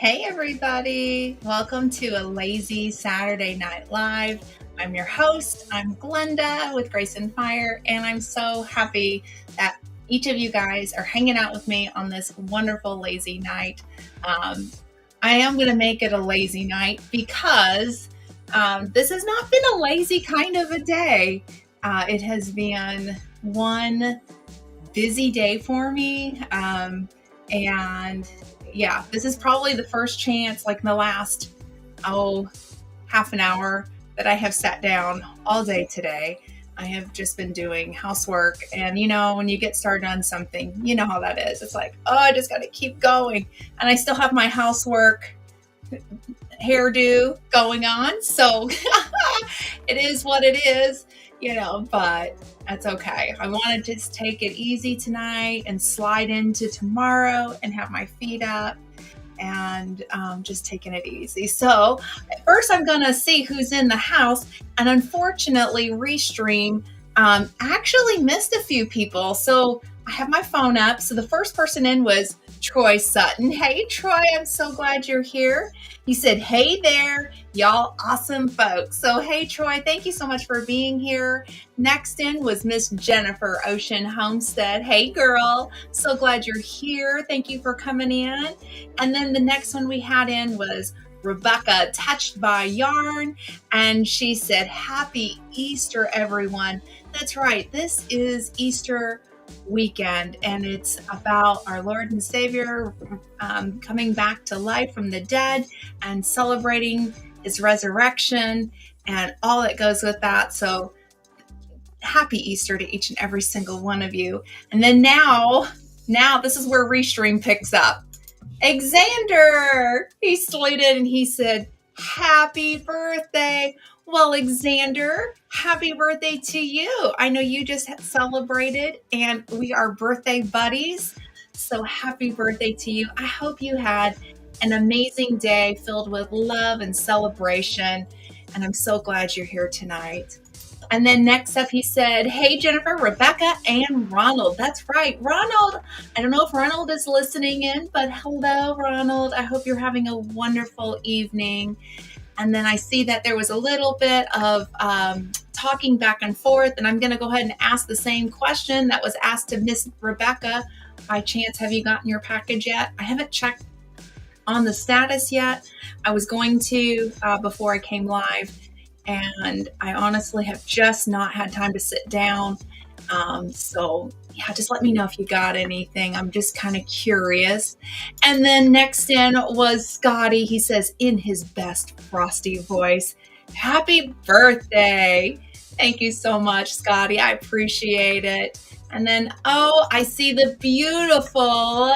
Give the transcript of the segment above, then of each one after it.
Hey, everybody. Welcome to a lazy Saturday Night Live. I'm your host. I'm Glenda with Grace and Fire, and I'm so happy that each of you guys are hanging out with me on this wonderful lazy night. I am going to make it a lazy night because this has not been a lazy kind of a day. It has been one busy day for me. And yeah, this is probably the first chance, like in the last, half an hour that I have sat down all day today. I have just been doing housework. And when you get started on something, you know how that is. It's like, I just got to keep going. And I still have my housework hairdo going on. So it is what it is, but that's okay. I want to just take it easy tonight and slide into tomorrow and have my feet up and just taking it easy. So first I'm going to see who's in the house. And unfortunately, Restream actually missed a few people. So I have my phone up. So the first person in was Troy Sutton. Hey, Troy, I'm so glad you're here. He said, hey there, y'all awesome folks. So, hey, Troy, thank you so much for being here. Next in was Miss Jennifer Ocean Homestead. Hey, girl, so glad you're here. Thank you for coming in. And then the next one we had in was Rebecca Touched by Yarn. And she said, happy Easter, everyone. That's right. This is Easter weekend, and it's about our Lord and Savior coming back to life from the dead and celebrating his resurrection and all that goes with that. So happy Easter to each and every single one of you. And then now this is where Restream picks up. Xander, he slid in and he said, happy birthday. Well, Xander, happy birthday to you. I know you just celebrated and we are birthday buddies. So happy birthday to you. I hope you had an amazing day filled with love and celebration. And I'm so glad you're here tonight. And then next up, he said, hey, Jennifer, Rebecca, and Ronald. That's right, Ronald. I don't know if Ronald is listening in, but hello, Ronald. I hope you're having a wonderful evening. And then I see that there was a little bit of talking back and forth, and I'm going to go ahead and ask the same question that was asked to Miss Rebecca. By chance, have you gotten your package yet? I haven't checked on the status yet. I was going to before I came live, and I honestly have just not had time to sit down. So yeah, just let me know if you got anything. I'm just kind of curious. And then next in was Scotty. He says in his best frosty voice, happy birthday. Thank you so much, Scotty. I appreciate it. And then, I see the beautiful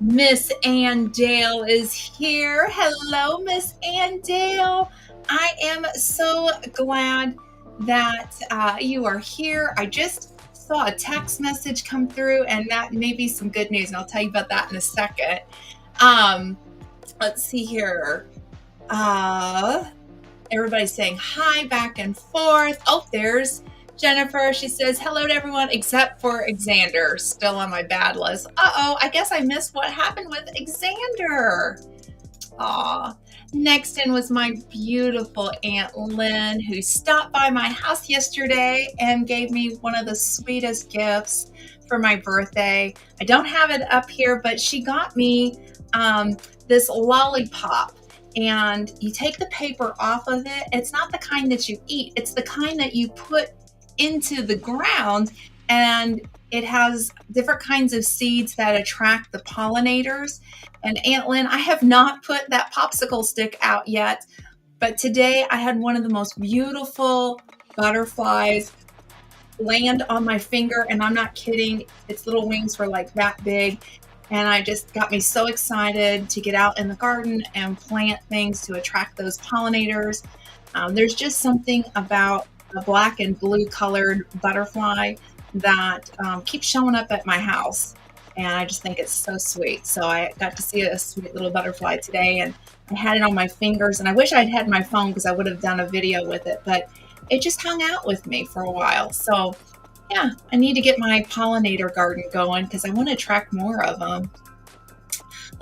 Miss Ann Dale is here. Hello, Miss Ann Dale. I am so glad that you are here. I just saw a text message come through, and that may be some good news, and I'll tell you about that in a second. Let's see here. Everybody's saying hi back and forth. Oh, there's Jennifer. She says hello to everyone except for Xander, still on my bad list. I guess I missed what happened with Xander. Aw. Next in was my beautiful Aunt Lynn, who stopped by my house yesterday and gave me one of the sweetest gifts for my birthday. I don't have it up here, but she got me this lollipop. And you take the paper off of it. It's not the kind that you eat. It's the kind that you put into the ground, and it has different kinds of seeds that attract the pollinators. And Aunt Lynn, I have not put that popsicle stick out yet, but today I had one of the most beautiful butterflies land on my finger, and I'm not kidding. Its little wings were like that big, and I just got me so excited to get out in the garden and plant things to attract those pollinators. There's just something about a black and blue colored butterfly that keeps showing up at my house. And I just think it's so sweet. So I got to see a sweet little butterfly today, and I had it on my fingers. And I wish I'd had my phone because I would have done a video with it. But it just hung out with me for a while. So yeah, I need to get my pollinator garden going because I want to attract more of them.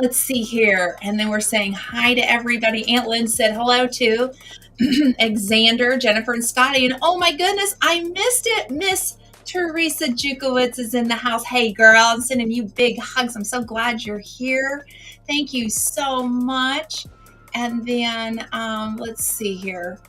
let's see here. And then we're saying hi to everybody. Aunt Lynn said hello to Xander, Jennifer, and Scotty. And oh my goodness, I missed it. Miss Teresa Jukowitz is in the house. Hey, girl, I'm sending you big hugs. I'm so glad you're here. Thank you so much. And then let's see here.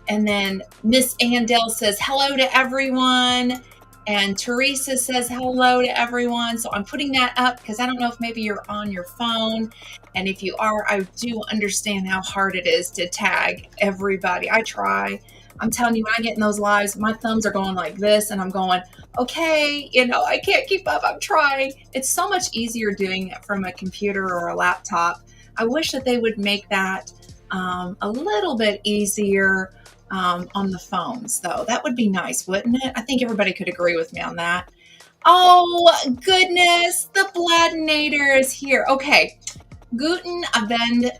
And then Miss Andell says hello to everyone. And Teresa says hello to everyone. So I'm putting that up because I don't know if maybe you're on your phone. And if you are, I do understand how hard it is to tag everybody. I try. I'm telling you, when I get in those lives, my thumbs are going like this and I'm going, okay, I can't keep up. I'm trying. It's so much easier doing it from a computer or a laptop. I wish that they would make that a little bit easier on the phones, though. That would be nice, wouldn't it? I think everybody could agree with me on that. Oh, goodness. The Bloodinator is here. Okay. Guten Abend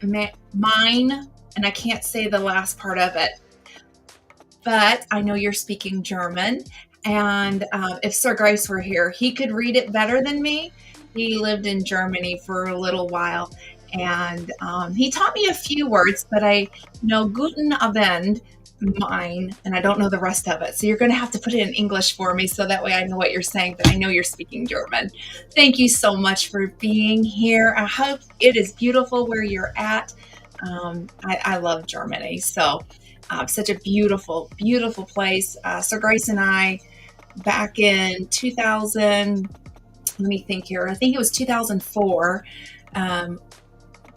mein, and I can't say the last part of it, but I know you're speaking German. And if Sir Grace were here, he could read it better than me. He lived in Germany for a little while, and he taught me a few words, but I know Guten Abend mine, and I don't know the rest of it. So you're going to have to put it in English for me so that way I know what you're saying, but I know you're speaking German. Thank you so much for being here. I hope it is beautiful where you're at. I love Germany. So such a beautiful, beautiful place. Sir Grace and I, back in 2000, let me think here. I think it was 2004.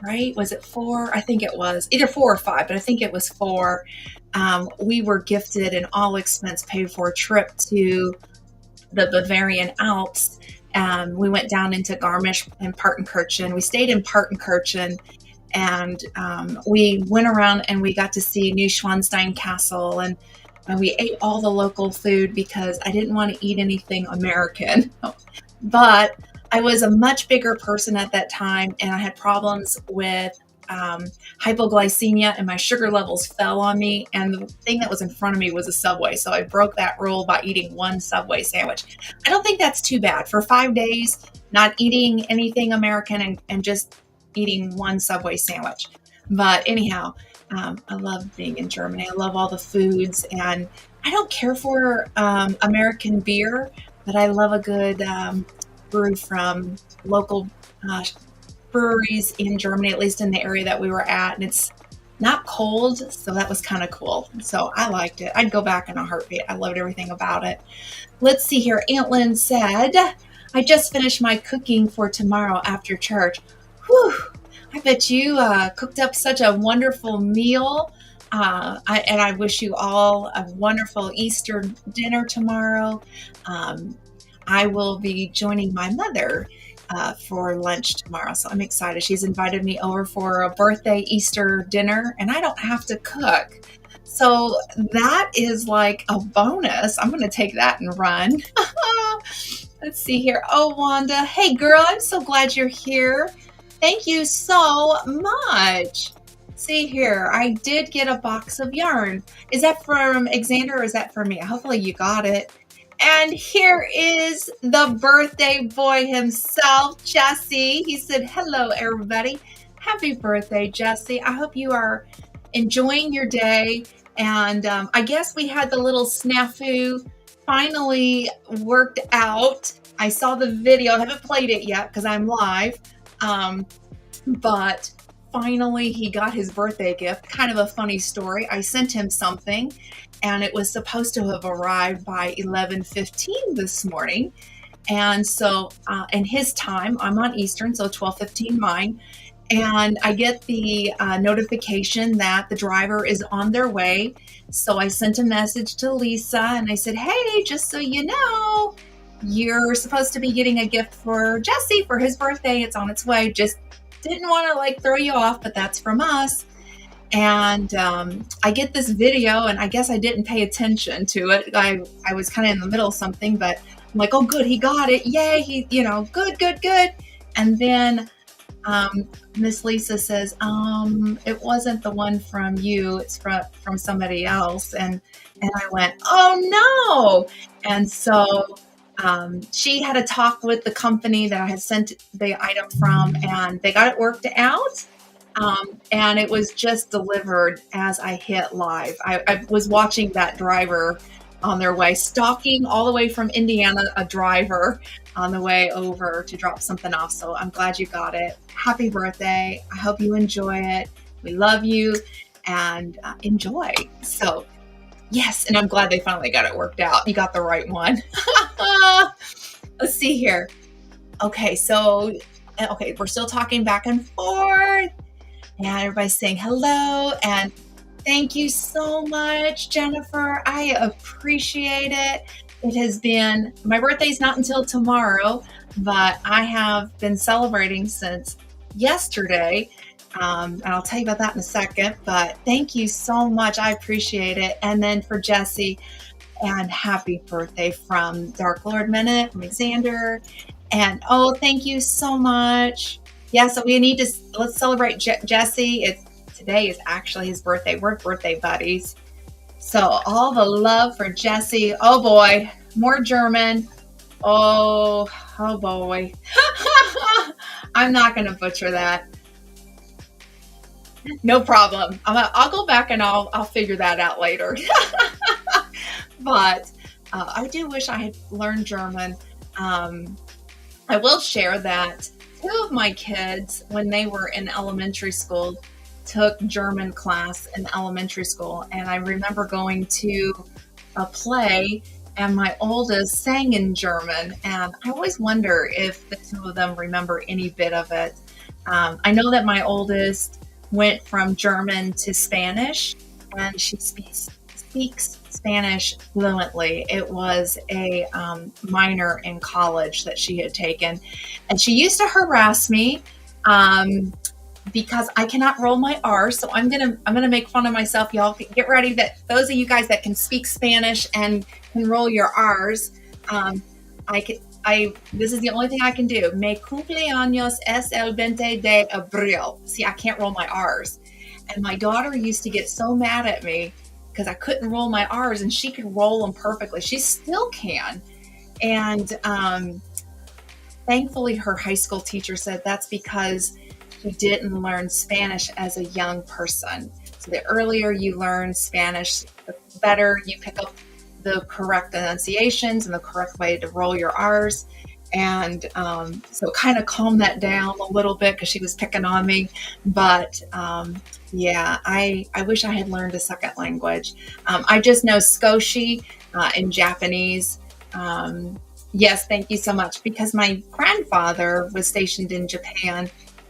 Right? Was it 4? I think it was either 4 or 5, but I think it was 4. We were gifted an all expense paid for trip to the Bavarian Alps. We went down into Garmisch and Partenkirchen. We stayed in Partenkirchen, and we went around and we got to see Neuschwanstein Castle, and we ate all the local food because I didn't want to eat anything American. But I was a much bigger person at that time, and I had problems with hypoglycemia, and my sugar levels fell on me, and the thing that was in front of me was a Subway. So I broke that rule by eating one Subway sandwich. I don't think that's too bad. For 5 days, not eating anything American and just eating one Subway sandwich. But anyhow, I love being in Germany. I love all the foods, and I don't care for American beer, but I love a good brew from local breweries in Germany, at least in the area that we were at. And it's not cold, so that was kind of cool. So I liked it. I'd go back in a heartbeat. I loved everything about it. Let's see here. Aunt Lynn said, I just finished my cooking for tomorrow after church. Whew. I bet you cooked up such a wonderful meal. And I wish you all a wonderful Easter dinner tomorrow. I will be joining my mother for lunch tomorrow, so I'm excited. She's invited me over for a birthday Easter dinner, and I don't have to cook. So that is like a bonus. I'm going to take that and run. Let's see here. Oh, Wanda. Hey, girl, I'm so glad you're here. Thank you so much. See here, I did get a box of yarn. Is that from Xander or is that for me? Hopefully you got it. And here is the birthday boy himself, Jesse. He said, hello, everybody. Happy birthday, Jesse. I hope you are enjoying your day. And I guess we had the little snafu finally worked out. I saw the video. I haven't played it yet because I'm live. But finally, he got his birthday gift. Kind of a funny story. I sent him something, and it was supposed to have arrived by 11:15 this morning. And so in his time, I'm on Eastern, so 12:15 mine. And I get the notification that the driver is on their way. So I sent a message to Lisa, and I said, hey, just so you know, you're supposed to be getting a gift for Jesse for his birthday. It's on its way. Just didn't want to like throw you off, but that's from us. And I get this video, and I guess I didn't pay attention to it. I was kind of in the middle of something, but I'm like, oh, good, he got it. Yay, he, good. And then Miss Lisa says, it wasn't the one from you. It's from somebody else. And I went, oh, no. And so She had a talk with the company that I had sent the item from, and they got it worked out. And it was just delivered as I hit live. I was watching that driver on their way, stalking all the way from Indiana, a driver on the way over to drop something off. So I'm glad you got it. Happy birthday. I hope you enjoy it. We love you and enjoy. So, yes, and I'm glad they finally got it worked out. You got the right one. Let's see here. Okay, we're still talking back and forth. And everybody's saying hello. And thank you so much, Jennifer. I appreciate it. It has been, my birthday's not until tomorrow, but I have been celebrating since yesterday. And I'll tell you about that in a second. But thank you so much. I appreciate it. And then for Jesse, and happy birthday from Dark Lord Minute, from Xander. And thank you so much. Yeah, so let's celebrate Jesse. Today is actually his birthday. We're birthday buddies. So all the love for Jesse. Oh boy, more German. Oh boy. I'm not going to butcher that. No problem. I'll go back and I'll figure that out later. But I do wish I had learned German. I will share that 2 of my kids, when they were in elementary school, took German class in elementary school. And I remember going to a play and my oldest sang in German. And I always wonder if the 2 of them remember any bit of it. I know that my oldest went from German to Spanish, and she speaks Spanish fluently. It was a minor in college that she had taken, and she used to harass me because I cannot roll my R's. So I'm gonna make fun of myself. Y'all get ready. That those of you guys that can speak Spanish and can roll your R's, this is the only thing I can do. Mi cumpleaños es el 20 de abril. See, I can't roll my R's, and my daughter used to get so mad at me because I couldn't roll my R's, and she could roll them perfectly. She still can. And thankfully, her high school teacher said that's because she didn't learn Spanish as a young person. So the earlier you learn Spanish, the better you pick up the correct enunciations and the correct way to roll your R's. And so kind of calm that down a little bit because she was picking on me. But yeah, I wish I had learned a second language. I just know Skoshi in Japanese. Yes, thank you so much. Because my grandfather was stationed in Japan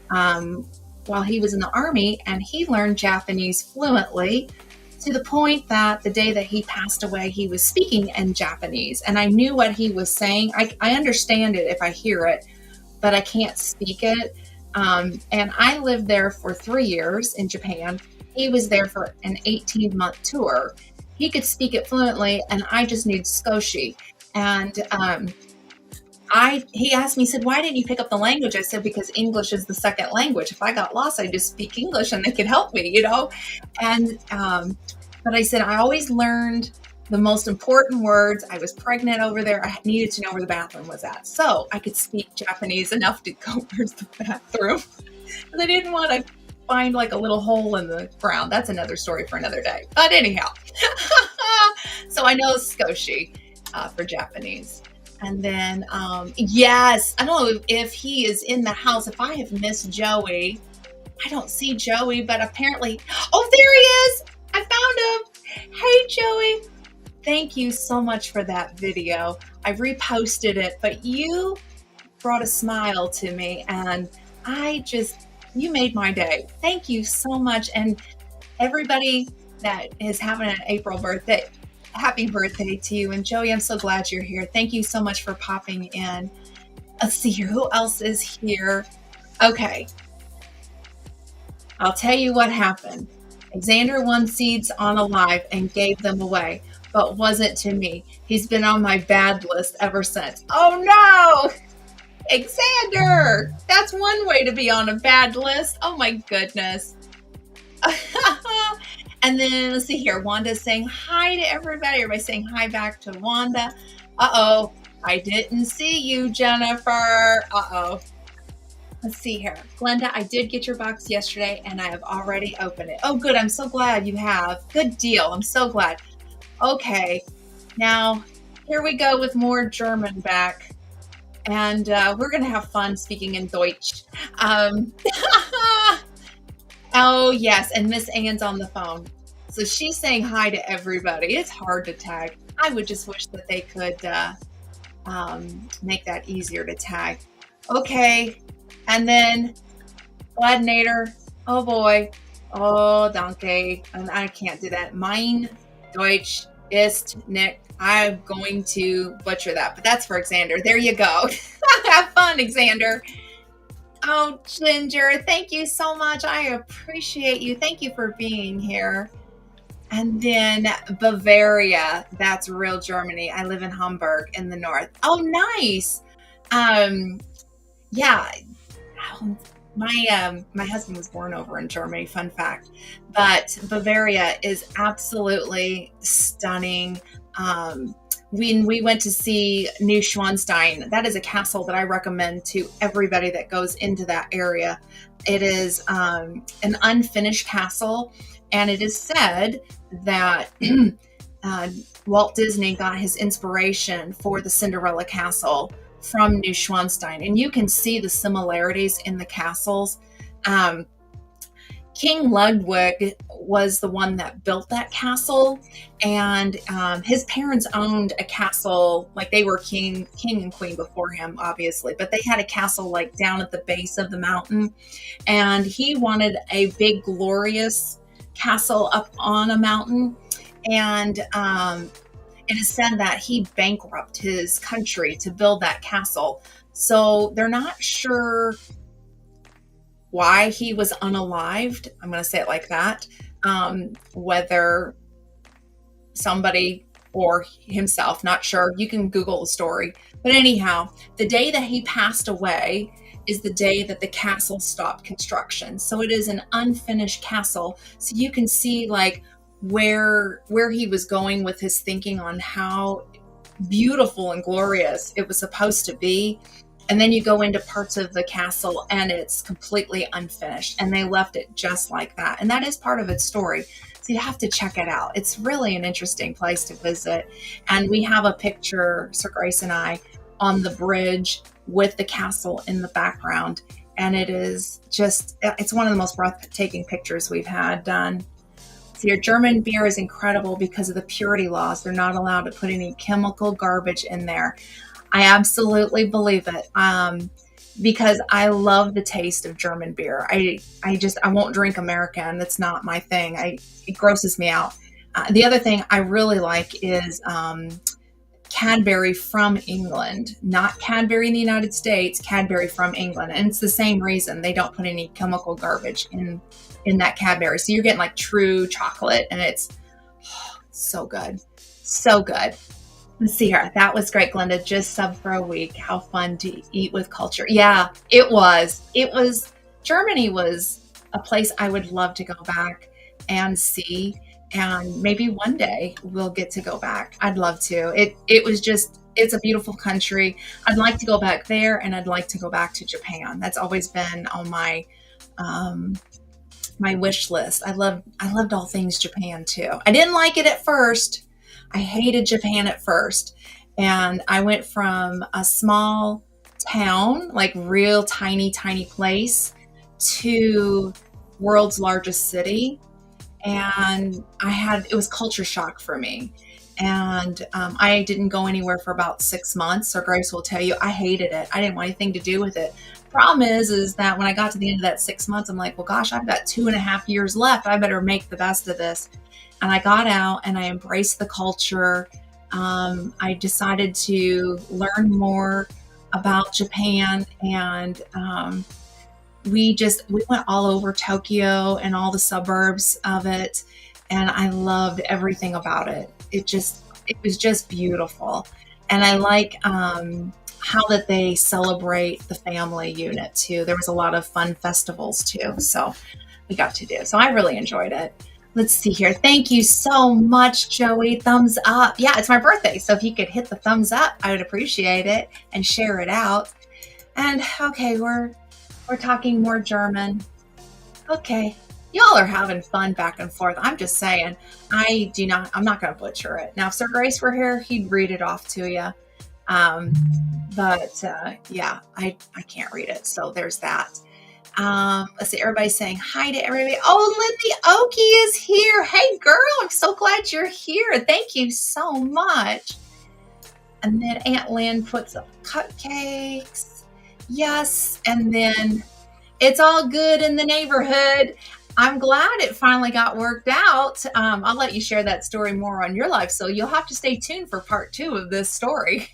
while he was in the Army, and he learned Japanese fluently, to the point that the day that he passed away, he was speaking in Japanese, and I knew what he was saying. I understand it if I hear it, but I can't speak it. And I lived there for 3 years in Japan. He was there for an 18-month tour. He could speak it fluently, and I just knew Skoshi. And he asked me, he said, why didn't you pick up the language? I said, because English is the second language. If I got lost, I'd just speak English and they could help me, And, but I said, I always learned the most important words. I was pregnant over there. I needed to know where the bathroom was at. So I could speak Japanese enough to go, where's the bathroom? Because I didn't want to find like a little hole in the ground. That's another story for another day. But anyhow, so I know Skoshi for Japanese. And then, yes, I don't know if he is in the house. If I have missed Joey, I don't see Joey, but apparently, oh, there he is. I found him. Hey, Joey. Thank you so much for that video. I reposted it, but you brought a smile to me, and you made my day. Thank you so much. And everybody that is having an April birthday, happy birthday to you. And Joey, I'm so glad you're here. Thank you so much for popping in. Let's see here. Who else is here? Okay. I'll tell you what happened. Xander won seeds on a live and gave them away, but wasn't to me. He's been on my bad list ever since. Oh no! Xander! That's one way to be on a bad list. Oh my goodness. And then let's see here. Wanda's saying hi to everybody. Everybody's saying hi back to Wanda. Uh-oh. I didn't see you, Jennifer. Uh-oh. Let's see here. Glenda, I did get your box yesterday and I have already opened it. Oh, good. I'm so glad you have. Good deal. I'm so glad. Okay. Now, here we go with more German back. And we're going to have fun speaking in Deutsch. Oh, yes. And Miss Ann's on the phone. So she's saying hi to everybody. It's hard to tag. I would just wish that they could make that easier to tag. Okay. And then Gladnator. Oh boy. Oh, danke. And I can't do that. Mein Deutsch ist nicht. I'm going to butcher that, but that's for Xander. There you go. Have fun, Xander. Oh, Ginger, thank you so much. I appreciate you. Thank you for being here. And then Bavaria. That's real Germany. I live in Hamburg in the north. Oh, nice. Yeah. My husband was born over in Germany, fun fact. But Bavaria is absolutely stunning. When we went to see Neuschwanstein, that is a castle that I recommend to everybody that goes into that area. It is an unfinished castle, and it is said that Walt Disney got his inspiration for the Cinderella Castle from Neuschwanstein, and you can see the similarities in the castles. King Ludwig was the one that built that castle, and his parents owned a castle, like they were king and queen before him, obviously, but they had a castle like down at the base of the mountain, and he wanted a big, glorious castle up on a mountain, and it is said that he bankrupted his country to build that castle. So they're not sure why he was unalived. I'm going to say it like that. Whether somebody or himself, not sure. You can Google the story. But anyhow, the day that he passed away is the day that the castle stopped construction. So it is an unfinished castle. So you can see like where he was going with his thinking on how beautiful and glorious it was supposed to be. And then you go into parts of the castle and it's completely unfinished, and they left it just like that. And that is part of its story. So you have to check it out. It's really an interesting place to visit. And we have a picture, Sir Grace and I, on the bridge with the castle in the background. And it is just, it's one of the most breathtaking pictures we've had done. So your German beer is incredible because of the purity laws. They're not allowed to put any chemical garbage in there. I absolutely believe it, because I love the taste of German beer. I won't drink American. That's not my thing. It grosses me out. The other thing I really like is Cadbury from England, not Cadbury in the United States, Cadbury from England. And it's the same reason. They don't put any chemical garbage in that Cadbury. So you're getting like true chocolate, and it's so good. So good. Let's see here. That was great, Glenda. Just sub for a week. How fun to eat with culture. Yeah, it was. Germany was a place I would love to go back and see. And maybe one day we'll get to go back. I'd love to. It's a beautiful country. I'd like to go back there, and I'd like to go back to Japan. That's always been on my wish list. I loved all things Japan too. I didn't like it at first. I hated Japan at first. And I went from a small town, like real tiny place, to world's largest city. And it was culture shock for me. And I didn't go anywhere for about 6 months. So Grace will tell you, I hated it. I didn't want anything to do with it. Problem is that when I got to the end of that 6 months, I'm like, well, gosh, I've got 2.5 years left. I better make the best of this. And I got out and I embraced the culture. I decided to learn more about Japan, and we went all over Tokyo and all the suburbs of it, and I loved everything about it. It was just beautiful. And I like how that they celebrate the family unit too. There was a lot of fun festivals too, so we got to do. So I really enjoyed it. Let's see here. Thank you so much, Joey. Thumbs up. Yeah, it's my birthday. So if you could hit the thumbs up, I would appreciate it and share it out. And okay, we're talking more German. Okay. Y'all are having fun back and forth. I'm just saying, I'm not going to butcher it. Now, if Sir Grace were here, he'd read it off to you. Yeah, I can't read it. So there's that. Let's see, everybody's saying hi to everybody. Oh, Lindy Oakey is here. Hey, girl, I'm so glad you're here. Thank you so much. And then Aunt Lynn puts up cupcakes. Yes. And then it's all good in the neighborhood. I'm glad it finally got worked out. I'll let you share that story more on your life. So you'll have to stay tuned for part 2 of this story.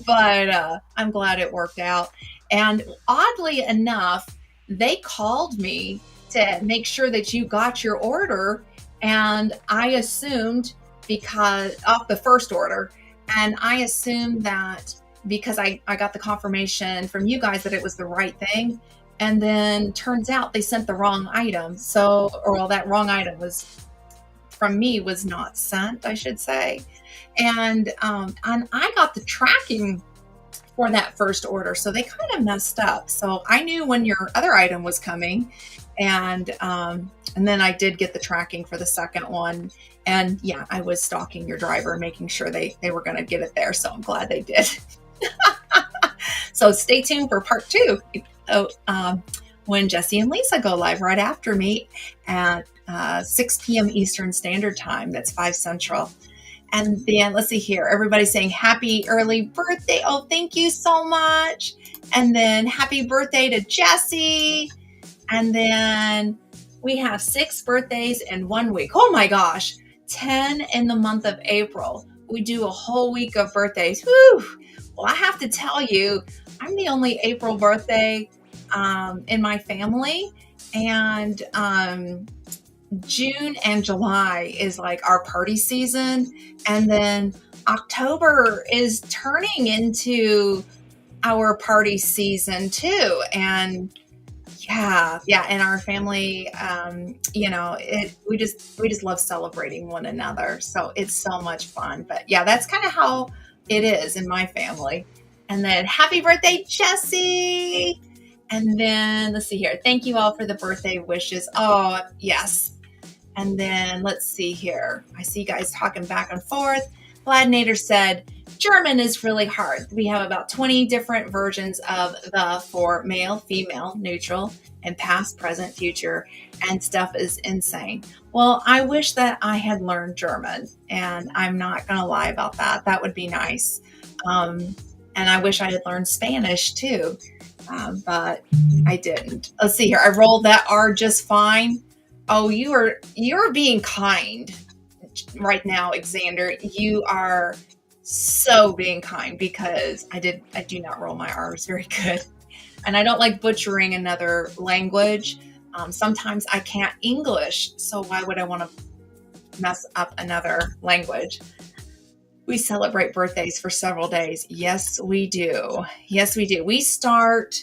But I'm glad it worked out. And oddly enough, they called me to make sure that you got your order. And I assumed because off the first order, and I assumed that because I got the confirmation from you guys that it was the right thing. And then turns out they sent the wrong item. That wrong item was from me was not sent, I should say. And I got the tracking for that first order. So they kind of messed up. So I knew when your other item was coming. And then I did get the tracking for the second one. And yeah, I was stalking your driver, making sure they were going to get it there. So I'm glad they did. So stay tuned for part 2 when Jesse and Lisa go live right after me at 6 p.m. Eastern Standard Time. That's 5 Central. And then let's see here. Everybody's saying happy early birthday. Oh, thank you so much. And then happy birthday to Jesse. And then we have 6 birthdays in 1 week. Oh my gosh. 10 in the month of April. We do a whole week of birthdays. Whew. Well, I have to tell you, I'm the only April birthday in my family. And June and July is like our party season. And then October is turning into our party season too. And yeah. And our family, we just love celebrating one another. So it's so much fun. But yeah, that's kind of how it is in my family. And then happy birthday, Jesse. And then let's see here. Thank you all for the birthday wishes. Oh, yes. And then let's see here. I see you guys talking back and forth. Vladnator said, German is really hard. We have about 20 different versions of the for male, female, neutral, and past, present, future, and stuff is insane. Well, I wish that I had learned German, and I'm not going to lie about that. That would be nice. And I wish I had learned Spanish too, but I didn't. Let's see here. I rolled that R just fine. Oh, you're being kind right now, Xander. You are so being kind because I do not roll my R's very good. And I don't like butchering another language. Sometimes I can't English, so why would I want to mess up another language? We celebrate birthdays for several days. Yes, we do. Yes, we do. We start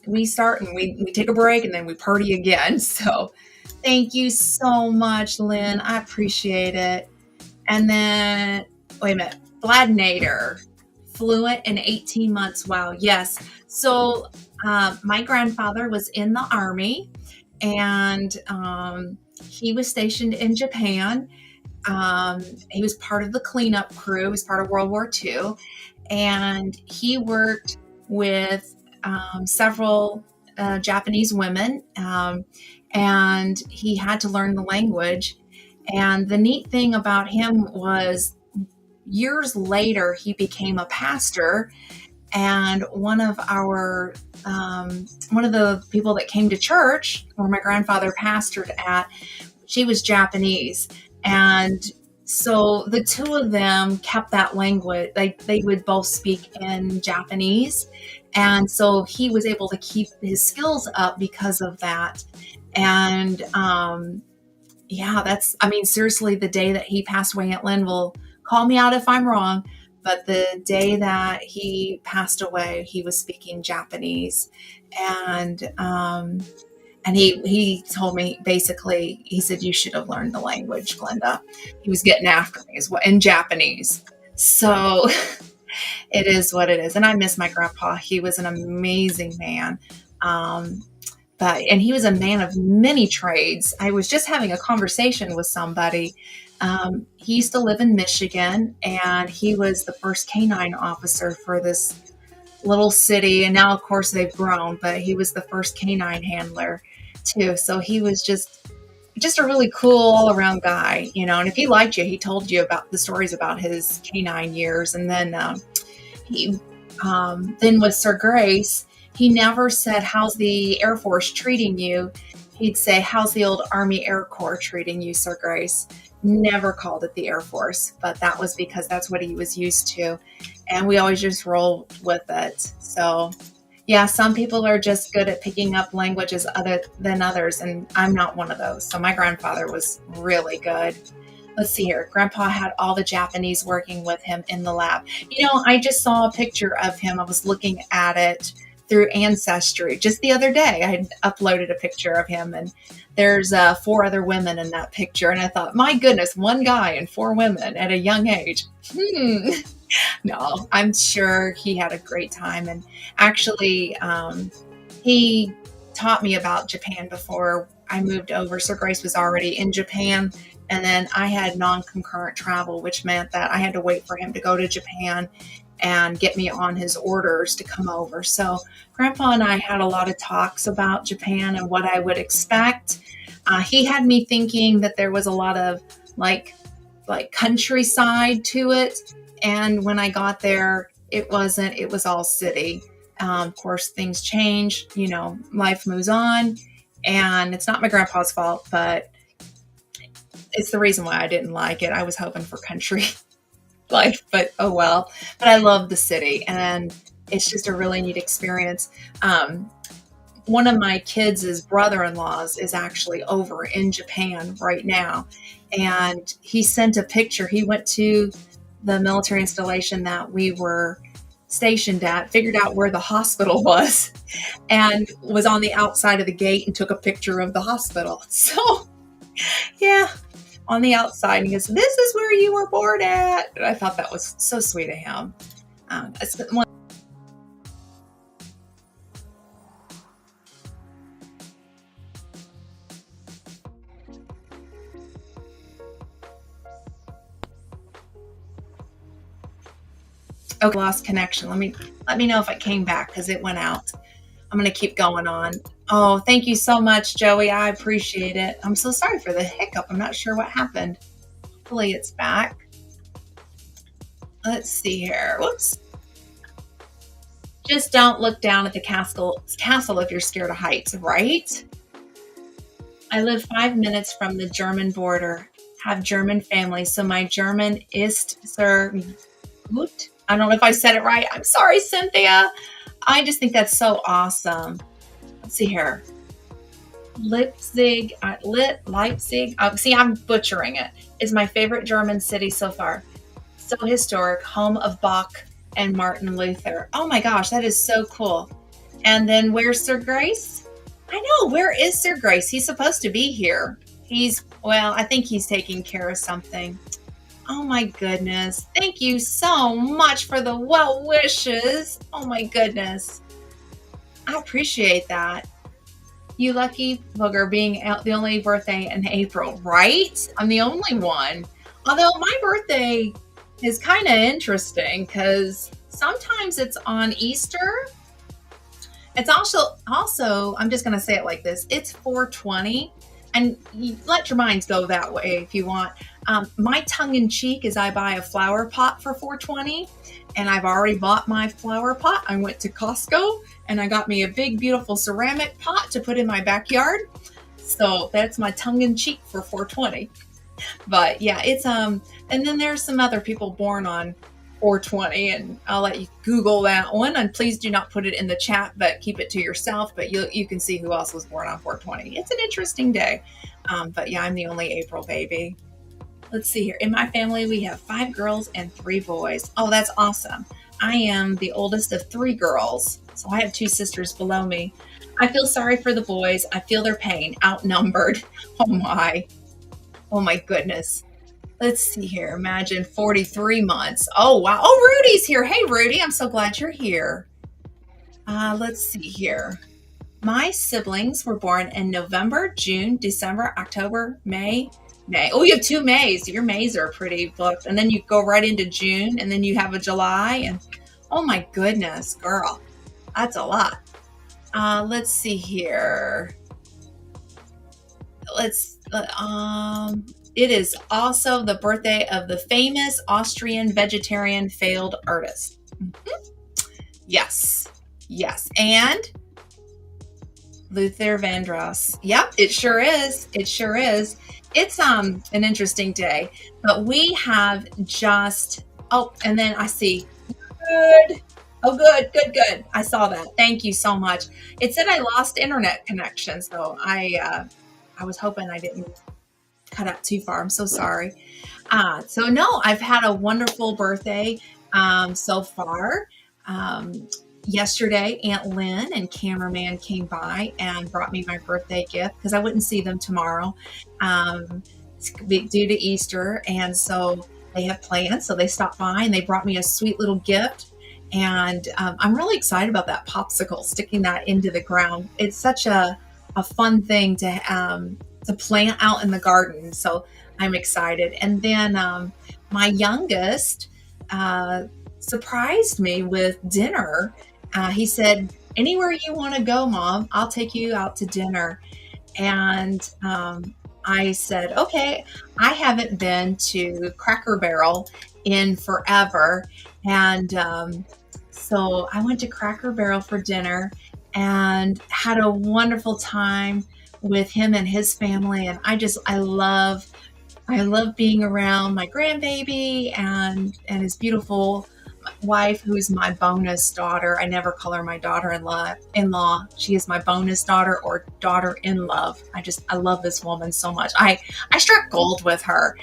we start and we take a break and then we party again. So thank you so much, Lynn. I appreciate it. And then, wait a minute, Vladnator, fluent in 18 months. Wow. Yes. So my grandfather was in the Army and he was stationed in Japan. He was part of the cleanup crew. He was part of World War II. And he worked with several Japanese women. And he had to learn the language. And the neat thing about him was years later, he became a pastor. And one of the people that came to church where my grandfather pastored at, she was Japanese. And so the two of them kept that language. They would both speak in Japanese. And so he was able to keep his skills up because of that. And seriously, the day that he passed away, Aunt Lynn will call me out if I'm wrong, but the day that he passed away, he was speaking Japanese. And And he told me, basically, he said, you should have learned the language, Glenda. He was getting after me as well in Japanese. So it is what it is. And I miss my grandpa. He was an amazing man. Um, and he was a man of many trades. I was just having a conversation with somebody. He used to live in Michigan, and he was the first canine officer for this little city. And now, of course, they've grown, but he was the first canine handler too. So he was just a really cool all around guy, and if he liked you, he told you about the stories about his canine years. And then he then with Sir Grace, he never said, how's the Air Force treating you? He'd say, how's the old Army Air Corps treating you, Sir Grace? Never called it the Air Force, but that was because that's what he was used to. And we always just rolled with it. So yeah, some people are just good at picking up languages other than others, and I'm not one of those. So my grandfather was really good. Let's see here. Grandpa had all the Japanese working with him in the lab. I just saw a picture of him. I was looking at it through Ancestry just the other day. I had uploaded a picture of him, and there's 4 other women in that picture. And I thought, my goodness, one guy and 4 women at a young age. No, I'm sure he had a great time. And actually, he taught me about Japan before I moved over. Sir Grace was already in Japan. And then I had non-concurrent travel, which meant that I had to wait for him to go to Japan and get me on his orders to come over. So Grandpa and I had a lot of talks about Japan and what I would expect. He had me thinking that there was a lot of like countryside to it. And when I got there, it wasn't. It was all city. Of course, things change. Life moves on. And it's not my grandpa's fault, but it's the reason why I didn't like it. I was hoping for country life, but oh well. But I love the city, and it's just a really neat experience. One of my kids' brother-in-laws is actually over in Japan right now, and he sent a picture. He went to the military installation that we were stationed at, figured out where the hospital was, and was on the outside of the gate and took a picture of the hospital. So yeah, on the outside, and he goes, this is where you were born at. And I thought that was so sweet of him. Okay, lost connection. Let me know if it came back, because it went out. I'm going to keep going on. Oh, thank you so much, Joey. I appreciate it. I'm so sorry for the hiccup. I'm not sure what happened. Hopefully it's back. Let's see here. Whoops. Just don't look down at the castle if you're scared of heights, right? I live 5 minutes from the German border, have German family, so my German ist sehr gut. I don't know if I said it right. I'm sorry, Cynthia. I just think that's so awesome. Let's see here. Leipzig. See, I'm butchering it. Is my favorite German city so far. So historic, home of Bach and Martin Luther. Oh my gosh, that is so cool. And then where's Sir Grace? I know, where is Sir Grace? He's supposed to be here. I think he's taking care of something. Oh my goodness. Thank you so much for the well wishes. Oh my goodness. I appreciate that. You lucky booger, being out the only birthday in April, right? I'm the only one. Although my birthday is kind of interesting because sometimes it's on Easter. It's also, I'm just going to say it like this. It's 420. And you let your minds go that way if you want. My tongue in cheek is I buy a flower pot for $4.20, and I've already bought my flower pot. I went to Costco and I got me a big, beautiful ceramic pot to put in my backyard. So that's my tongue in cheek for $4.20. But yeah, it's and then there's some other people born on 420, and I'll let you Google that one. And please do not put it in the chat, but keep it to yourself. But you can see who else was born on 420. It's an interesting day. But yeah, I'm the only April baby. Let's see here. In my family, we have 5 girls and 3 boys. Oh, that's awesome. I am the oldest of three girls, so I have two sisters below me. I feel sorry for the boys. I feel their pain, outnumbered. Oh my. Oh my goodness. Let's see here. Imagine 43 months. Oh wow. Oh, Rudy's here. Hey, Rudy. I'm so glad you're here. Let's see here. My siblings were born in November, June, December, October, May. May. Oh, you have two Mays. Your Mays are pretty booked. And then you go right into June, and then you have a July. And oh my goodness, girl, that's a lot. Let's see here. Let's. It is also the birthday of the famous Austrian vegetarian failed artist. Mhm. Yes, yes, and Luther Vandross. Yep, it sure is. It sure is. It's an interesting day, but we have just. Oh, and then I see. Good. Oh, good, good, good. I saw that. Thank you so much. It said I lost internet connection, so I was hoping I didn't cut out too far. I'm so sorry. So no, I've had a wonderful birthday so far. Yesterday, Aunt Lynn and cameraman came by and brought me my birthday gift because I wouldn't see them tomorrow due to Easter. And so they have plans. So they stopped by and they brought me a sweet little gift. And I'm really excited about that popsicle, sticking that into the ground. It's such a fun thing to plant out in the garden. So I'm excited. And then my youngest surprised me with dinner. He said, anywhere you want to go, Mom, I'll take you out to dinner. And I said, okay, I haven't been to Cracker Barrel in forever. And so I went to Cracker Barrel for dinner and had a wonderful time with him and his family. And I love being around my grandbaby and his beautiful wife, who's my bonus daughter. I never call her my daughter-in-law. She is my bonus daughter or daughter-in-love. I love this woman so much. I struck gold with her.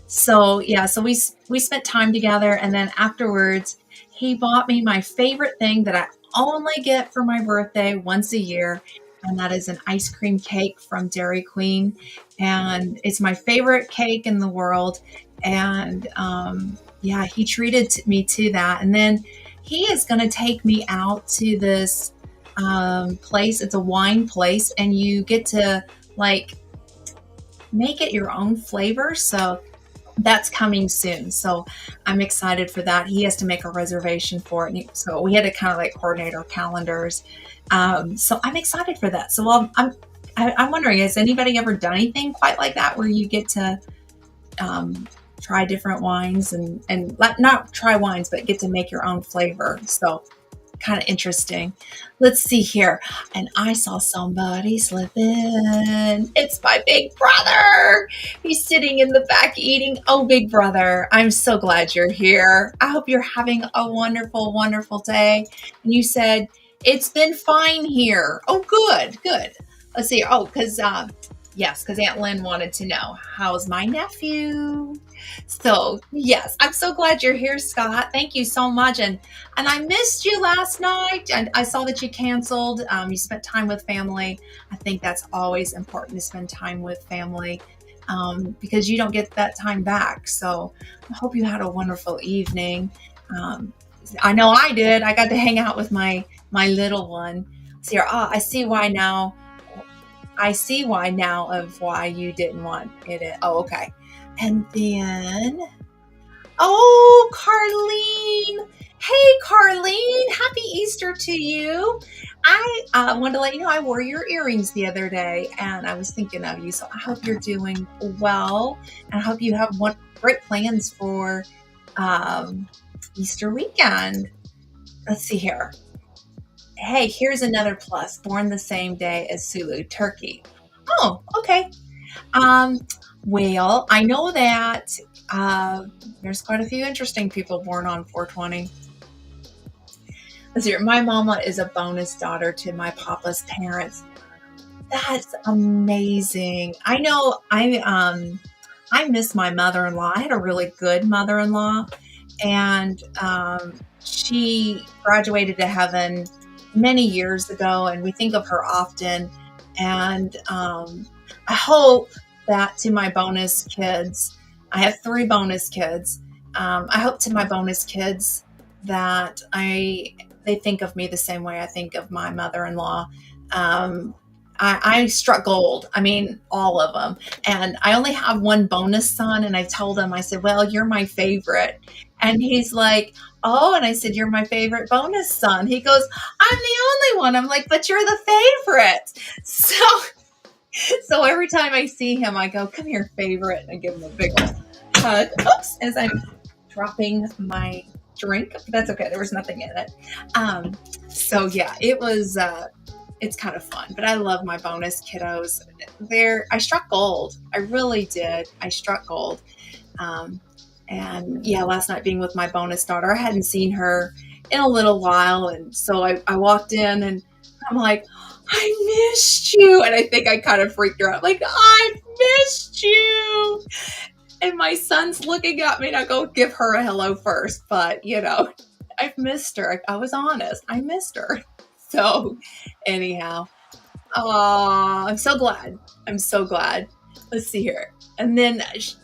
So we spent time together, and then afterwards he bought me my favorite thing that I only get for my birthday once a year, and that is an ice cream cake from Dairy Queen. And it's my favorite cake in the world. And he treated me to that. And then he is going to take me out to this place. It's a wine place, and you get to make it your own flavor. So that's coming soon. So I'm excited for that. He has to make a reservation for it. So we had to kind of coordinate our calendars. So I'm excited for that. So I'm wondering, has anybody ever done anything quite like that where you get to try different wines and not try wines, but get to make your own flavor? So kind of interesting. Let's see here. And I saw somebody slip in. It's my big brother. He's sitting in the back eating. Oh, big brother, I'm so glad you're here. I hope you're having a wonderful, wonderful day. And you said, it's been fine here. Oh, good, good. Let's see. Oh, because Aunt Lynn wanted to know, how's my nephew? So yes, I'm so glad you're here, Scott. Thank you so much. And I missed you last night, and I saw that you canceled. You spent time with family. I think that's always important, to spend time with family because you don't get that time back. So I hope you had a wonderful evening. I know I did. I got to hang out with my little one. So I see why now. I see why now of why you didn't want it. Oh, okay. And then, Carlene. Hey, Carlene. Happy Easter to you. I wanted to let you know I wore your earrings the other day, and I was thinking of you. So I hope you're doing well, and I hope you have great plans for Easter weekend. Let's see here. Hey, here's another plus. Born the same day as Sulu, Turkey. Oh, okay. Well, I know that there's quite a few interesting people born on 420. Let's see. My mama is a bonus daughter to my papa's parents. That's amazing. I know. I miss my mother-in-law. I had a really good mother-in-law, and she graduated to heaven many years ago, and we think of her often. And I hope that to my bonus kids, I have 3 bonus kids. I hope to my bonus kids that they think of me the same way I think of my mother-in-law. I struck gold. I mean, all of them. And I only have one bonus son. And I told him, I said, well, you're my favorite. And he's like, oh, and I said, you're my favorite bonus son. He goes, I'm the only one. I'm like, but you're the favorite. So every time I see him, I go, come here, favorite. And I give him a big old hug. Oops, as I'm dropping my drink. That's okay. There was nothing in it. So yeah, it's kind of fun, but I love my bonus kiddos. I struck gold. I really did. I struck gold. And yeah, last night being with my bonus daughter, I hadn't seen her in a little while. And so I walked in and I'm like, I missed you. And I think I kind of freaked her out. Like, I missed you. And my son's looking at me and I go give her a hello first. But I've missed her. I was honest. I missed her. So anyhow, I'm so glad. I'm so glad. Let's see here. And then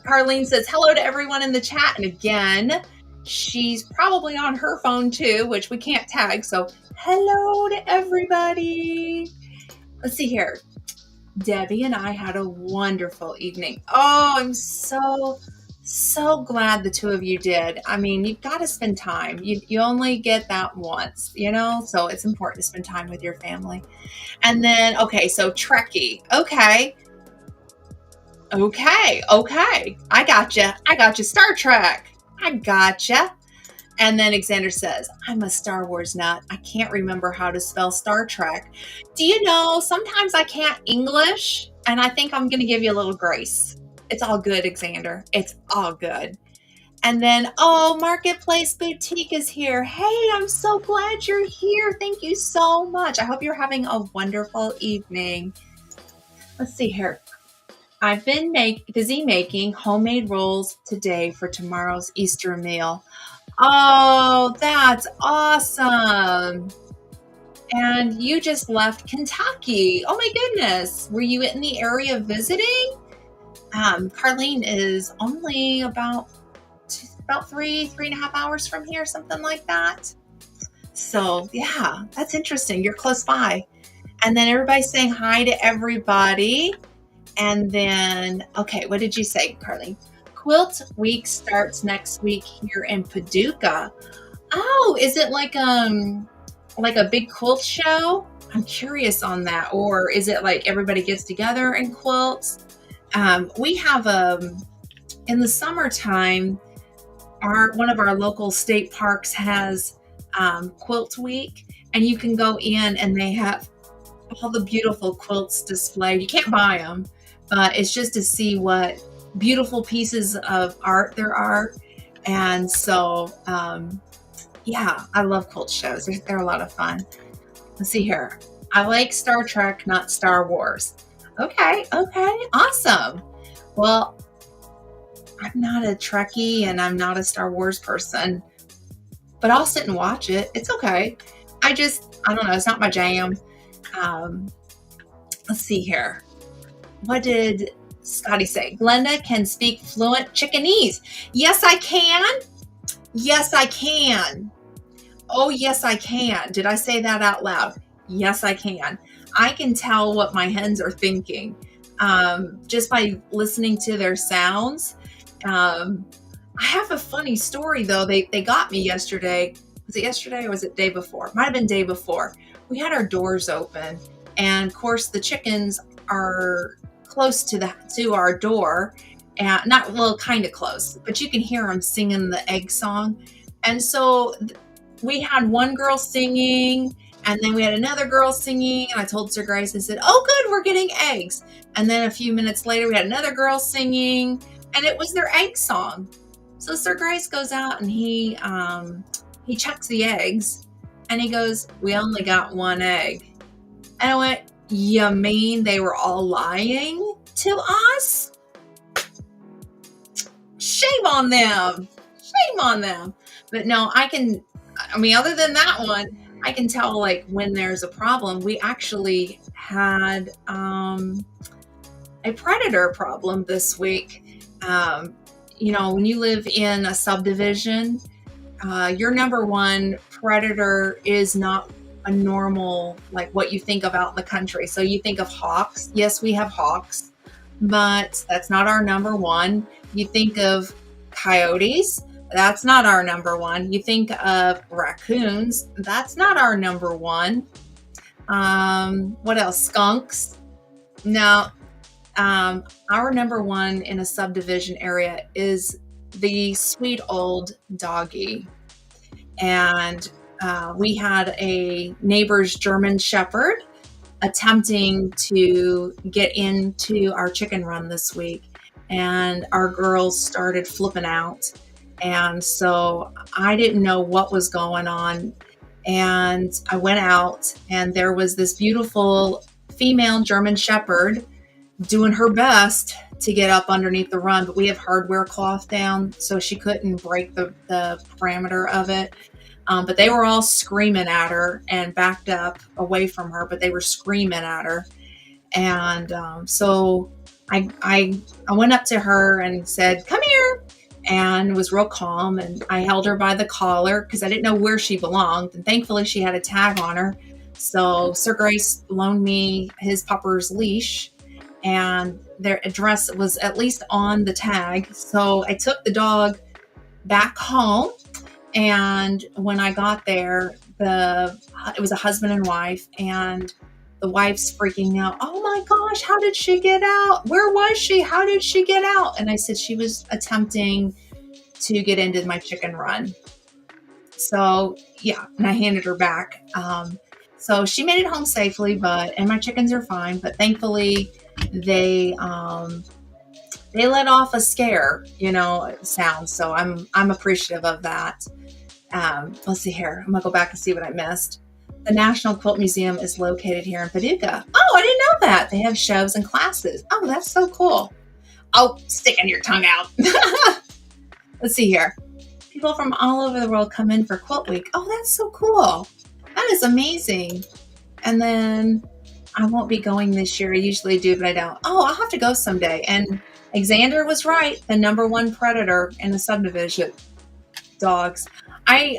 Carlene says, hello to everyone in the chat. And again, she's probably on her phone too, which we can't tag. So hello to everybody. Let's see here. Debbie and I had a wonderful evening. Oh, I'm so glad the 2 of you did. I mean, you've got to spend time. You only get that once, so it's important to spend time with your family. And then, okay, so Trekkie. Okay. I gotcha. Star Trek. I gotcha. And then Xander says, I'm a Star Wars nut. I can't remember how to spell Star Trek. Do you know, sometimes I can't English, and I think I'm going to give you a little grace. It's all good, Xander. It's all good. And then, Marketplace Boutique is here. Hey, I'm so glad you're here. Thank you so much. I hope you're having a wonderful evening. Let's see here. I've been busy making homemade rolls today for tomorrow's Easter meal. Oh, that's awesome. And you just left Kentucky. Oh my goodness. Were you in the area visiting? Carlene is only about 3.5 hours from here, something like that. So yeah, that's interesting. You're close by. And then everybody's saying hi to everybody. And then, okay, what did you say, Carlene? Quilt Week starts next week here in Paducah. Oh, is it like a big quilt show? I'm curious on that. Or is it like everybody gets together and quilts? We have in the summertime, one of our local state parks has Quilt Week, and you can go in and they have all the beautiful quilts displayed. You can't buy them, but it's just to see what beautiful pieces of art there are. And so, yeah, I love quilt shows. They're a lot of fun. Let's see here. I like Star Trek, not Star Wars. Okay, awesome. Well, I'm not a Trekkie and I'm not a Star Wars person, but I'll sit and watch it. It's okay. I don't know. It's not my jam. Let's see here. What did Scotty say? Glenda can speak fluent Chickenese. Yes, I can. Yes, I can. Oh, yes, I can. Did I say that out loud? Yes, I can. I can tell what my hens are thinking just by listening to their sounds. I have a funny story, though. They got me yesterday. Was it yesterday or was it day before? Might have been day before. We had our doors open. And, of course, the chickens are close to our door. And kind of close. But you can hear them singing the egg song. And so we had one girl singing. And then we had another girl singing. And I told Sir Grace, I said, oh, good, we're getting eggs. And then a few minutes later, we had another girl singing. And it was their egg song. So Sir Grace goes out and he checks the eggs. And he goes, we only got one egg. And I went, you mean they were all lying to us? Shame on them. Shame on them. But no, other than that one, I can tell like when there's a problem. We actually had a predator problem this week. When you live in a subdivision, your number one predator is not a normal, like what you think of out in the country. So you think of hawks. Yes, we have hawks, but that's not our number one. You think of coyotes. That's not our number one. You think of raccoons. That's not our number one. What else? Skunks. No. Our number one in a subdivision area is the sweet old doggy. And we had a neighbor's German Shepherd attempting to get into our chicken run this week. And our girls started flipping out. And so I didn't know what was going on. And I went out, and there was this beautiful female German Shepherd doing her best to get up underneath the run, but we have hardware cloth down, so she couldn't break the parameter of it. But they were all screaming at her and backed up away from her, but they were screaming at her. And so I went up to her and said, "Come here," and was real calm. And I held her by the collar because I didn't know where she belonged. And thankfully she had a tag on her. So Sir Grace loaned me his pupper's leash, and their address was at least on the tag. So I took the dog back home. And when I got there, it was a husband and wife, and the wife's freaking out. "Oh my gosh, how did she get out? Where was she? How did she get out?" And I said she was attempting to get into my chicken run. So yeah, and I handed her back. So she made it home safely, and my chickens are fine. But thankfully, they let off a scare, sound. So I'm appreciative of that. Let's see here. I'm gonna go back and see what I missed. The National Quilt Museum is located here in Paducah. Oh, I didn't know that. They have shows and classes. Oh, that's so cool. Oh, sticking your tongue out. Let's see here. People from all over the world come in for Quilt Week. Oh, that's so cool. That is amazing. And then I won't be going this year. I usually do, but I don't. Oh, I'll have to go someday. And Xander was right. The number one predator in the subdivision, dogs. I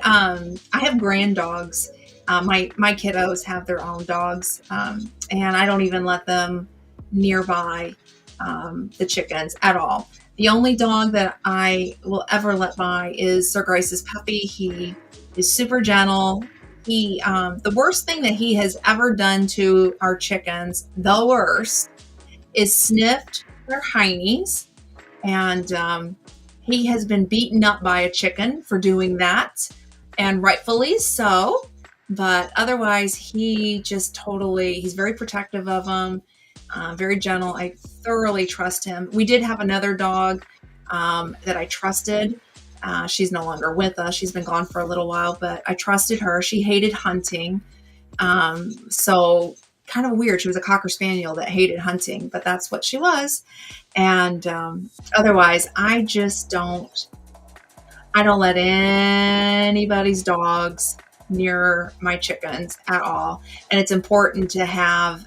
have grand dogs. My kiddos have their own dogs, and I don't even let them nearby the chickens at all. The only dog that I will ever let by is Sir Grace's puppy. He is super gentle. The worst thing that he has ever done to our chickens, the worst, is sniffed their heinies, and he has been beaten up by a chicken for doing that, and rightfully so. But otherwise, he's very protective of them, very gentle. I thoroughly trust him. We did have another dog that I trusted. She's no longer with us. She's been gone for a little while, but I trusted her. She hated hunting. So kind of weird. She was a Cocker Spaniel that hated hunting, but that's what she was. And otherwise, I don't let anybody's dogs near my chickens at all. And it's important to have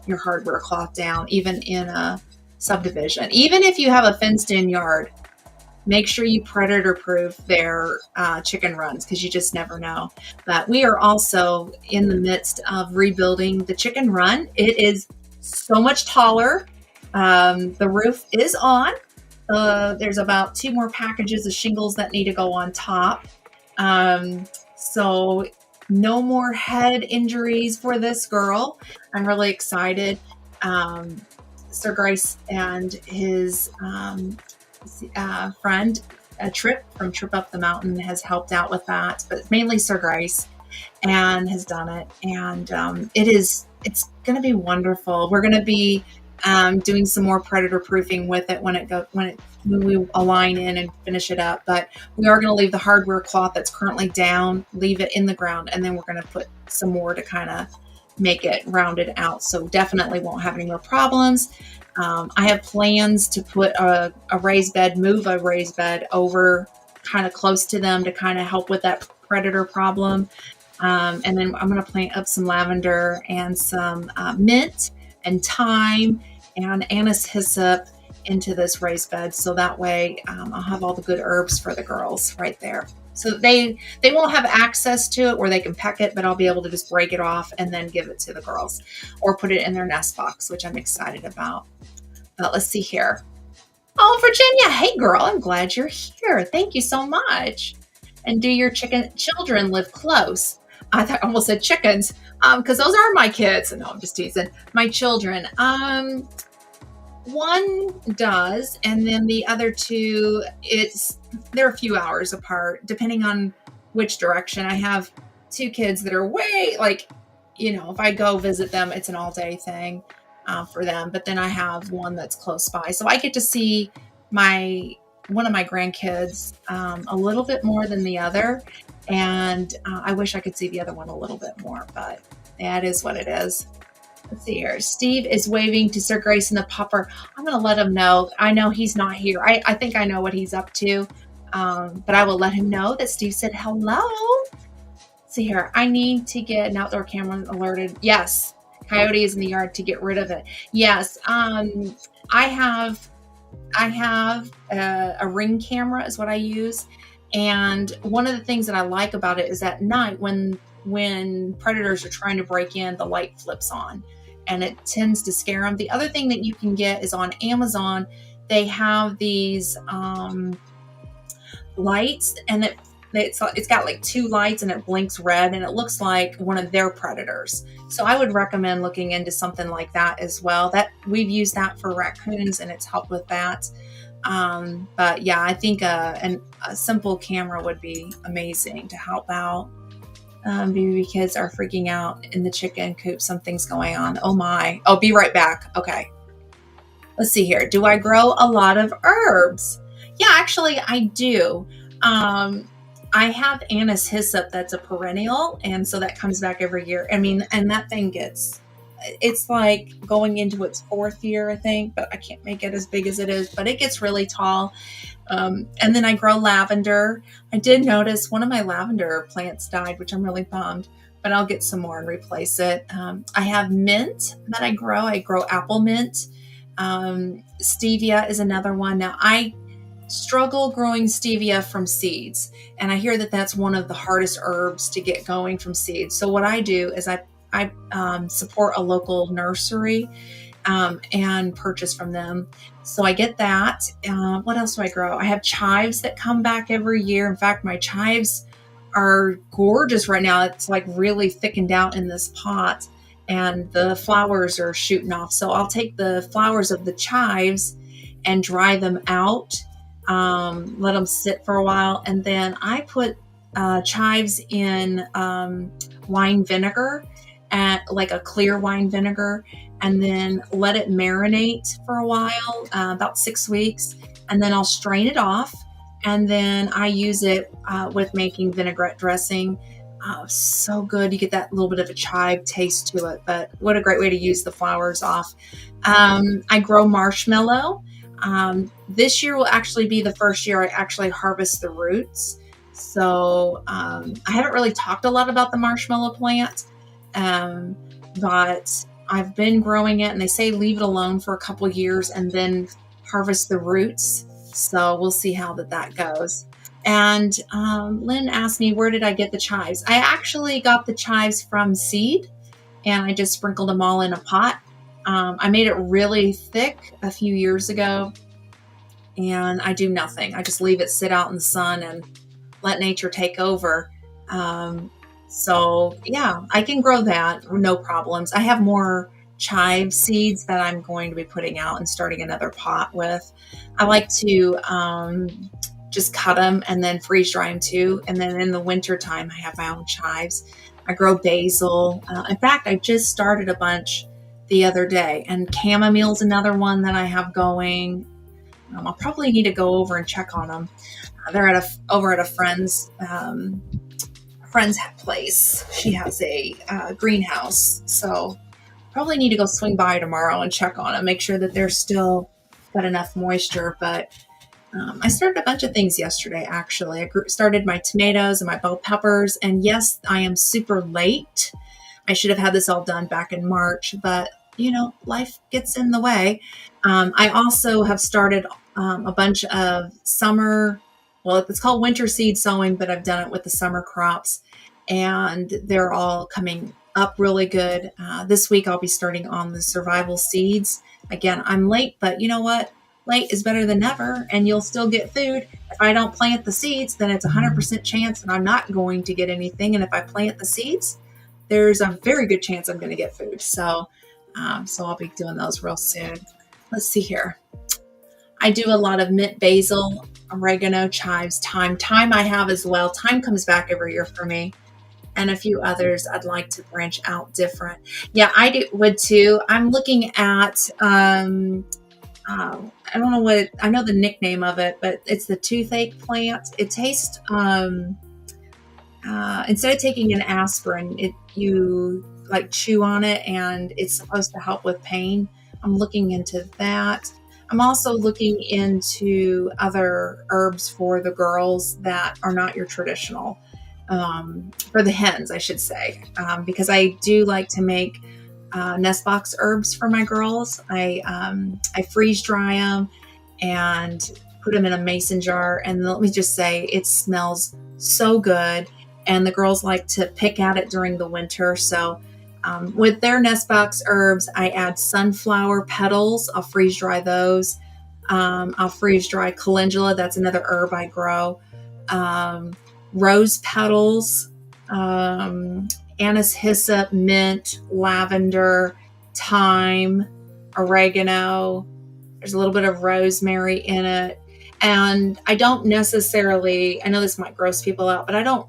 your hardware cloth down, even in a subdivision. Even if you have a fenced in yard, make sure you predator proof their chicken runs, because you just never know. But we are also in the midst of rebuilding the chicken run. It is so much taller. The roof is on. There's about 2 more packages of shingles that need to go on top. So no more head injuries for this girl. I'm really excited. Sir Grace and his friend, Trip from Trip Up the Mountain, has helped out with that, but mainly Sir Grace, and has done it. And it's going to be wonderful. We're going to be doing some more predator proofing with it when we align in and finish it up. But we are going to leave the hardware cloth that's currently down, leave it in the ground, and then we're going to put some more to kind of make it rounded out. So definitely won't have any more problems. I have plans to put move a raised bed over kind of close to them to kind of help with that predator problem. And then I'm going to plant up some lavender and some mint and thyme and anise hyssop into this raised bed. So that way I'll have all the good herbs for the girls right there. So they won't have access to it where they can peck it, but I'll be able to just break it off and then give it to the girls or put it in their nest box, which I'm excited about. But let's see here. Oh, Virginia. Hey, girl. I'm glad you're here. Thank you so much. And do your children live close? I almost said chickens because those are my kids. No, I'm just teasing. My children. One does, and then the other two, they're a few hours apart, depending on which direction. I have two kids that are way, if I go visit them, it's an all-day thing for them. But then I have one that's close by. So I get to see one of my grandkids a little bit more than the other. And I wish I could see the other one a little bit more, but yeah, it is what it is. Let's see here. Steve is waving to Sir Grayson the Pupper. I'm going to let him know. I know he's not here. I think I know what he's up to, but I will let him know that Steve said hello. Let's see here. I need to get an outdoor camera alerted. Yes. Coyote is in the yard to get rid of it. Yes. I have a Ring camera is what I use. And one of the things that I like about it is at night when predators are trying to break in, the light flips on and it tends to scare them. The other thing that you can get is on Amazon, they have these lights, and it's got like two lights and it blinks red and it looks like one of their predators. So I would recommend looking into something like that as well. That we've used that for raccoons and it's helped with that. But yeah, I think a simple camera would be amazing to help out. Baby kids are freaking out in the chicken coop. Something's going on. Oh my. I'll be right back. Okay. Let's see here. Do I grow a lot of herbs? Yeah, actually I do. I have anise hyssop that's a perennial. And so that comes back every year. I mean, and that thing it's like going into its fourth year, I think, but I can't make it as big as it is, but it gets really tall. And then I grow lavender. I did notice one of my lavender plants died, which I'm really bummed, but I'll get some more and replace it. I have mint that I grow. I grow apple mint. Stevia is another one. Now I struggle growing stevia from seeds, and I hear that that's one of the hardest herbs to get going from seeds. So what I do is I support a local nursery and purchase from them. So I get that. What else do I grow? I have chives that come back every year. In fact, my chives are gorgeous right now. It's like really thickened out in this pot and the flowers are shooting off. So I'll take the flowers of the chives and dry them out, let them sit for a while. And then I put chives in wine vinegar, like a clear wine vinegar, and then let it marinate for a while, about 6 weeks. And then I'll strain it off. And then I use it with making vinaigrette dressing. So good. You get that little bit of a chive taste to it, but what a great way to use the flowers off. I grow marshmallow. This year will actually be the first year I actually harvest the roots. So I haven't really talked a lot about the marshmallow plant, but I've been growing it, and they say leave it alone for a couple years and then harvest the roots. So we'll see how that goes. And Lynn asked me, where did I get the chives? I actually got the chives from seed, and I just sprinkled them all in a pot. I made it really thick a few years ago, and I do nothing. I just leave it sit out in the sun and let nature take over. So yeah, I can grow that, no problems. I have more chive seeds that I'm going to be putting out and starting another pot with. I like to just cut them and then freeze dry them too. And then in the winter time, I have my own chives. I grow basil. In fact, I just started a bunch the other day, and chamomile is another one that I have going. I'll probably need to go over and check on them. They're over at a friend's place. She has a greenhouse, so probably need to go swing by tomorrow and check on them, make sure that they're still got enough moisture. But I started a bunch of things yesterday, actually. Started my tomatoes and my bell peppers. And yes, I am super late. I should have had this all done back in March, but life gets in the way. I also have started a bunch of it's called winter seed sowing, but I've done it with the summer crops, and they're all coming up really good. This week I'll be starting on the survival seeds. Again, I'm late, but you know what? Late is better than never, and you'll still get food. If I don't plant the seeds, then it's 100% chance that I'm not going to get anything. And if I plant the seeds, there's a very good chance I'm going to get food. So I'll be doing those real soon. Let's see here. I do a lot of mint, basil, oregano, chives, thyme. Thyme I have as well. Thyme comes back every year for me. And a few others I'd like to branch out different. Yeah, would too. I'm looking at, I don't know I know the nickname of it, but it's the toothache plant. It tastes, instead of taking an aspirin, you like chew on it and it's supposed to help with pain. I'm looking into that. I'm also looking into other herbs for the girls that are not your traditional, for the hens, I should say, because I do like to make nest box herbs for my girls. I freeze dry them and put them in a mason jar. And let me just say, it smells so good. And the girls like to pick at it during the winter. So with their nest box herbs, I add sunflower petals. I'll freeze dry those. I'll freeze dry calendula. That's another herb I grow. Rose petals, anise, hyssop, mint, lavender, thyme, oregano. There's a little bit of rosemary in it. And I don't necessarily, I know this might gross people out, but I don't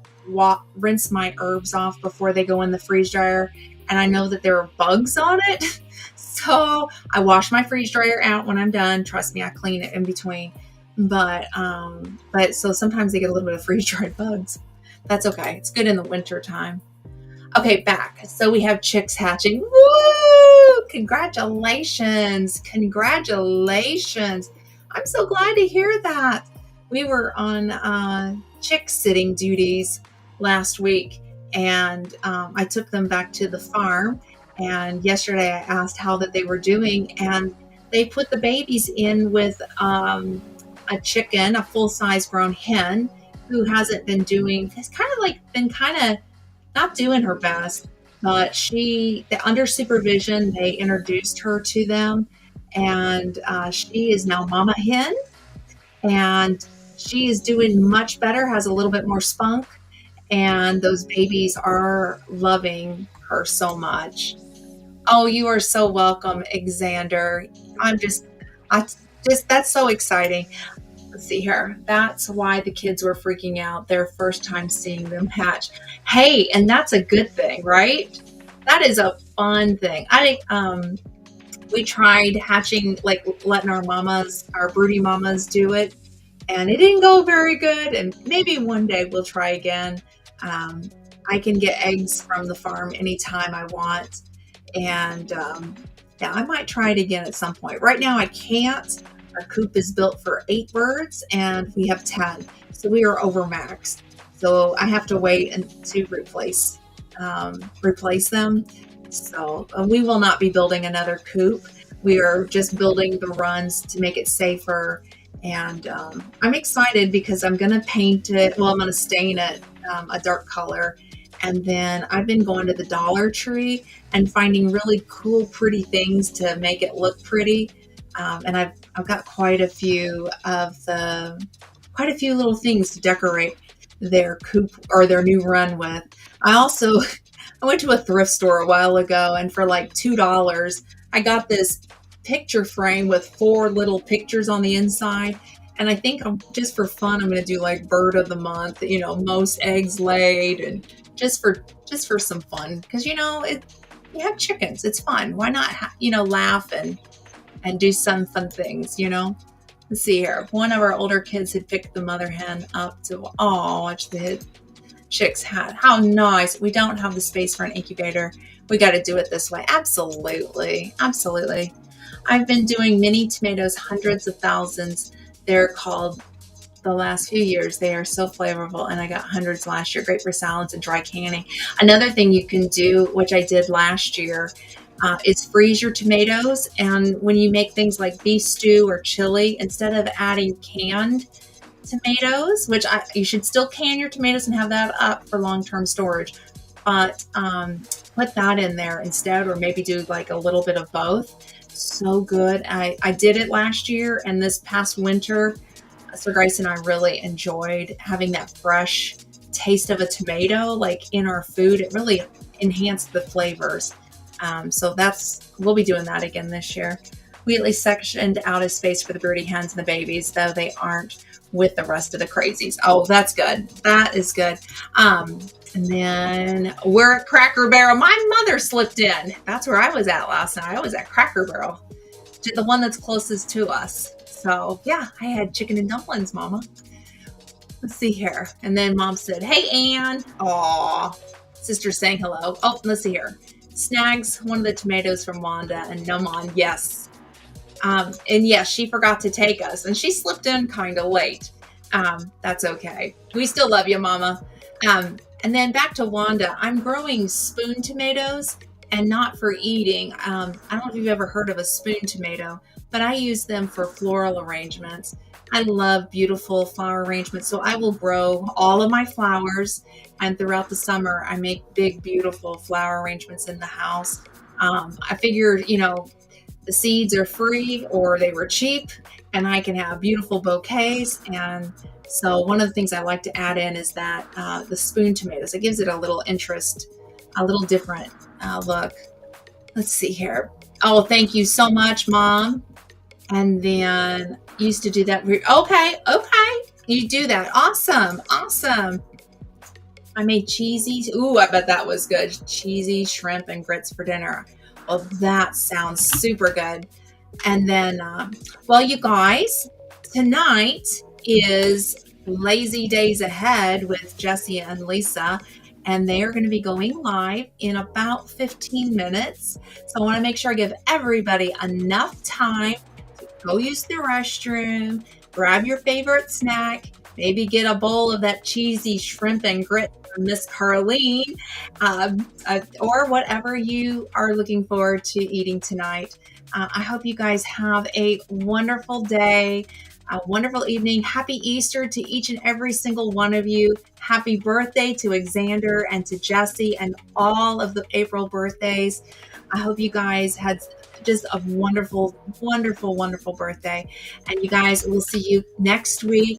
rinse my herbs off before they go in the freeze dryer. And I know that there are bugs on it. So I wash my freeze dryer out when I'm done. Trust me, I clean it in between. But so sometimes they get a little bit of freeze dried bugs. That's okay. It's good in the winter time. Okay, back. So we have chicks hatching. Woo! Congratulations. Congratulations. I'm so glad to hear that. We were on chick sitting duties last week, and I took them back to the farm. And yesterday I asked how that they were doing, and they put the babies in with a chicken, a full-size grown hen, who has been not doing her best, but under supervision, they introduced her to them, and she is now mama hen, and she is doing much better, has a little bit more spunk, and those babies are loving her so much. Oh, you are so welcome, Xander. That's so exciting. Let's see here. That's why the kids were freaking out their first time seeing them hatch. Hey, and that's a good thing, right? That is a fun thing. I think we tried hatching, like letting our broody mamas do it, and it didn't go very good. And maybe one day we'll try again. I can get eggs from the farm anytime I want. And I might try it again at some point. Right now I can't. Our coop is built for 8 birds and we have 10. So we are overmaxed. So I have to wait to replace them. So we will not be building another coop. We are just building the runs to make it safer. And I'm excited because I'm going to paint it. Well, I'm going to stain it a dark color. And then I've been going to the Dollar Tree and finding really cool, pretty things to make it look pretty. And I've got quite a few little things to decorate their coop or their new run with. I went to a thrift store a while ago, and for like $2, I got this picture frame with 4 little pictures on the inside. And I think just for fun, I'm going to do like bird of the month, most eggs laid, and just for some fun, because you have chickens. It's fun. Why not laugh and do some fun things. Let's see here. One of our older kids had picked the mother hen up to watch the chicks hatch. How nice. We don't have the space for an incubator. We got to do it this way. Absolutely. I've been doing mini tomatoes, hundreds of thousands They're called the last few years. They are so flavorful, and I got hundreds last year. Great for salads and dry canning. Another thing you can do, which I did last year, is freeze your tomatoes. And when you make things like beef stew or chili, instead of adding canned tomatoes, which you should still can your tomatoes and have that up for long-term storage, but put that in there instead, or maybe do like a little bit of both. So good. I did it last year, and this past winter, Sir Grace and I really enjoyed having that fresh taste of a tomato like in our food. It really enhanced the flavors. So we'll be doing that again this year. We at least sectioned out a space for the broody hens and the babies, though they aren't with the rest of the crazies. Oh, that's good. That is good. And then we're at Cracker Barrel. My mother slipped in. That's where I was at last night. I was at Cracker Barrel, the one that's closest to us. So yeah, I had chicken and dumplings, Mama. Let's see here. And then Mom said, "Hey, Ann." Aw, sister's saying hello. Oh, let's see here. Snags one of the tomatoes from Wanda and Noman. Yes. And yes, she forgot to take us, and she slipped in kind of late. That's okay. We still love you, Mama. And then back to Wanda. I'm growing spoon tomatoes, and not for eating. I don't know if you've ever heard of a spoon tomato, but I use them for floral arrangements. I love beautiful flower arrangements, so I will grow all of my flowers, and throughout the summer, I make big, beautiful flower arrangements in the house. I figured, the seeds are free or they were cheap, and I can have beautiful bouquets. And so one of the things I like to add in is that the spoon tomatoes. It gives it a little interest, a little different look. Let's see here. Oh, thank you so much, Mom. And then used to do that. Okay. You do that. Awesome. I made cheesy. Ooh, I bet that was good. Cheesy shrimp and grits for dinner. Well, that sounds super good. And then, you guys, tonight is Lazy Days Ahead with Jesse and Lisa, and they are going to be going live in about 15 minutes. So I want to make sure I give everybody enough time to go use the restroom, grab your favorite snack, maybe get a bowl of that cheesy shrimp and grit from Miss Carlene, or whatever you are looking forward to eating tonight. I hope you guys have a wonderful day, a wonderful evening. Happy Easter to each and every single one of you. Happy birthday to Xander and to Jesse and all of the April birthdays. I hope you guys had just a wonderful, wonderful, wonderful birthday. And you guys, we'll see you next week.